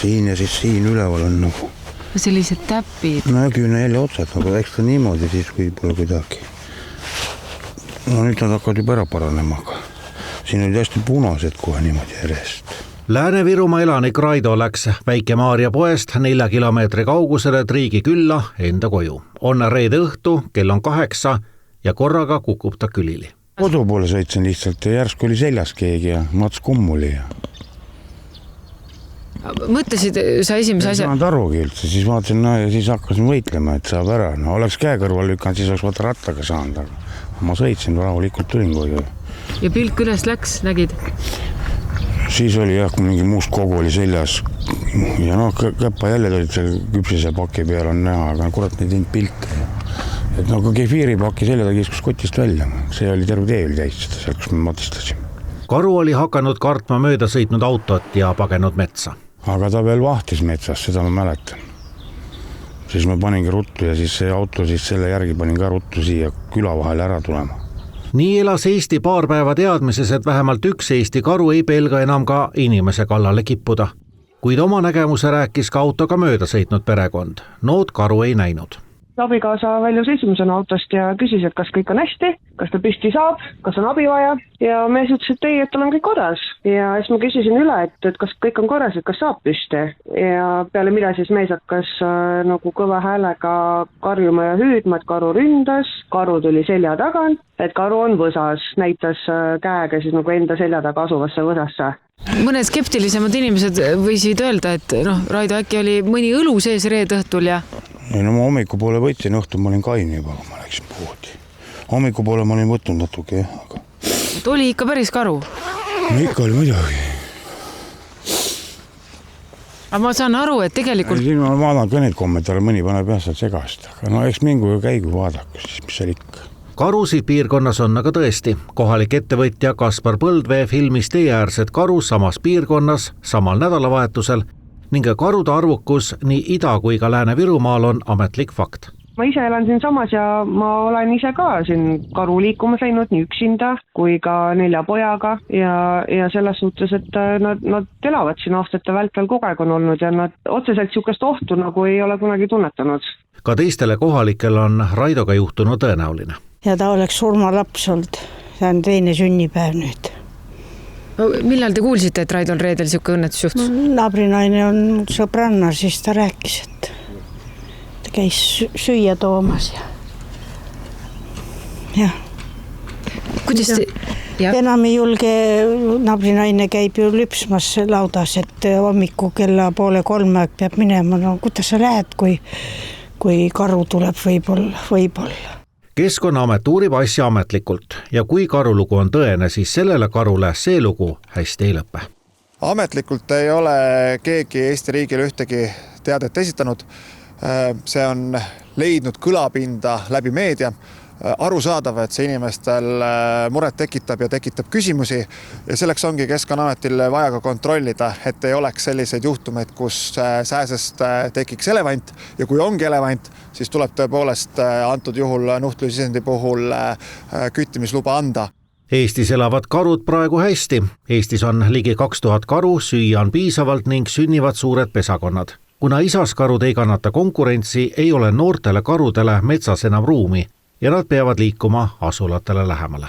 siin ja siis siin üleval on nagu. Sellised täpid. No küünelja otsad, aga eks ta niimoodi siis võib-olla kuidagi. No nüüd nad hakkavad juba ära paranema, aga siin olid hästi punased kohe niimoodi järjest. Lääne-Virumaa elanik Raido läks Väike-Maarja poest 4 kilomeetri kaugusele Triigi külla enda koju. On reede õhtu, kell on 8 ja korraga kukub ta külili. Kodu poole sõitsin lihtsalt ja järsku oli seljas keegi ja mats kummuli. Mõtlesid sa esimese asja? Ei saanud arugi üldse, siis vaatasin ja siis hakkasin võitlema, et saab ära. No oleks käe kõrval lükanud, siis oleks vaata rattaga saanud, aga ma sõitsin rahulikult tulin koju. Ja pilk üles läks, nägid? Siis oli jah, kui mingi muust kogu oli seljas ja käppa jälle olid seal küpsise paki peal on näha, aga kurat neid ei pilte. Et kui kefiiripaki selja ta kiskus kotist välja, see oli terve tee oli täis seda seal, kus me matistasime. Karu oli hakanud kartma mööda sõitnud autot ja pagenud metsa. Aga ta veel vahtis metsas, seda ma mäletan. Siis ma paningi ruttu ja siis see auto siis selle järgi panin ka ruttu siia küla vahele ära tulema. Nii elas Eesti paar päeva teadmises, et vähemalt üks Eesti karu ei pelga enam ka inimese kallale kippuda. Kuid oma nägemuse rääkis ka autoga mööda sõitnud perekond. Nood karu ei näinud. Abikaasa väljus esimesena autost ja küsis, et kas kõik on hästi, kas ta püsti saab, kas on abi vaja ja mees ütles, et ei, et tal on kõik korras. Ja siis ma küsisin üle, et kas kõik on korras, et kas saab püsti ja peale mida siis mees hakkas nagu kõva häälega karjuma ja hüüdma, et karu ründas, karu tuli selja tagant, et karu on võsas, näitas käega siis nagu enda selja taga asuvasse võsasse. Mõned skeptilisemad inimesed võisid öelda, et Raido äkki oli mõni õlu sees reede õhtul ja... No ma hommikupoole võtsin, õhtul ma olin kaine juba, kui ma läksin poodi. Hommikupoole ma olin võtnud natuke, aga... Et oli ikka päris karu? Ikka oli muidugi. Aga ma saan aru, et tegelikult... Siin ma vaatan ka neid kommentaare, mõni paneb jah segast, aga eks mingu ja käigu vaadaku, siis mis seal ikka. Karusid piirkonnas on aga tõesti. Kohalik ettevõtja Kaspar Põldvee filmis teeäärsed karu samas piirkonnas samal nädalavahetusel ning karude arvukus nii Ida- kui ka Lääne-Virumaal on ametlik fakt. Ma ise elan siin samas ja ma olen ise ka siin karu liikumas läinud nii üksinda kui ka 4 pojaga ja selles suhtes, et nad elavad siin aastate vältel kogu aeg on olnud ja nad otseselt niisugust ohtu nagu ei ole kunagi tunnetanud. Ka teistele kohalikel on Raidoga juhtunud tõenäoline. Ja ta oleks surmalaps olnud. See on 2. sünnipäev nüüd. Millal te kuulsite, et Raidol reedel siuke õnnetus juhtus? Naabrinaine on sõbranna, siis ta rääkis, et ta käis süüa toomas ja. Kuidas te... Enam ei julge, naabrinaine käib ju lüpsmas laudas, et hommiku kella 2:30 peab minema. No kuidas sa lähed, kui karu tuleb võib-olla. Keskkonnaamet uurib asja ametlikult ja kui karulugu on tõene, siis sellele karule see lugu hästi ei lõppe. Ametlikult ei ole keegi Eesti riigile ühtegi teadet esitanud. See on leidnud kõlapinda läbi meedia. Arusaadav, et see inimestel muret tekitab ja tekitab küsimusi ja selleks ongi Keskkonnaametil vaja ka kontrollida, et ei oleks selliseid juhtumeid, kus sääsest tekiks elevant ja kui ongi elevant, siis tuleb tõepoolest antud juhul nuhtlusisendi puhul küttimisluba anda. Eestis elavad karud praegu hästi. Eestis on ligi 2000 karu, süüa on piisavalt ning sünnivad suured pesakonnad. Kuna isaskarud ei kannata konkurentsi, ei ole noortele karudele metsas enam ruumi ja nad peavad liikuma asulatele lähemale.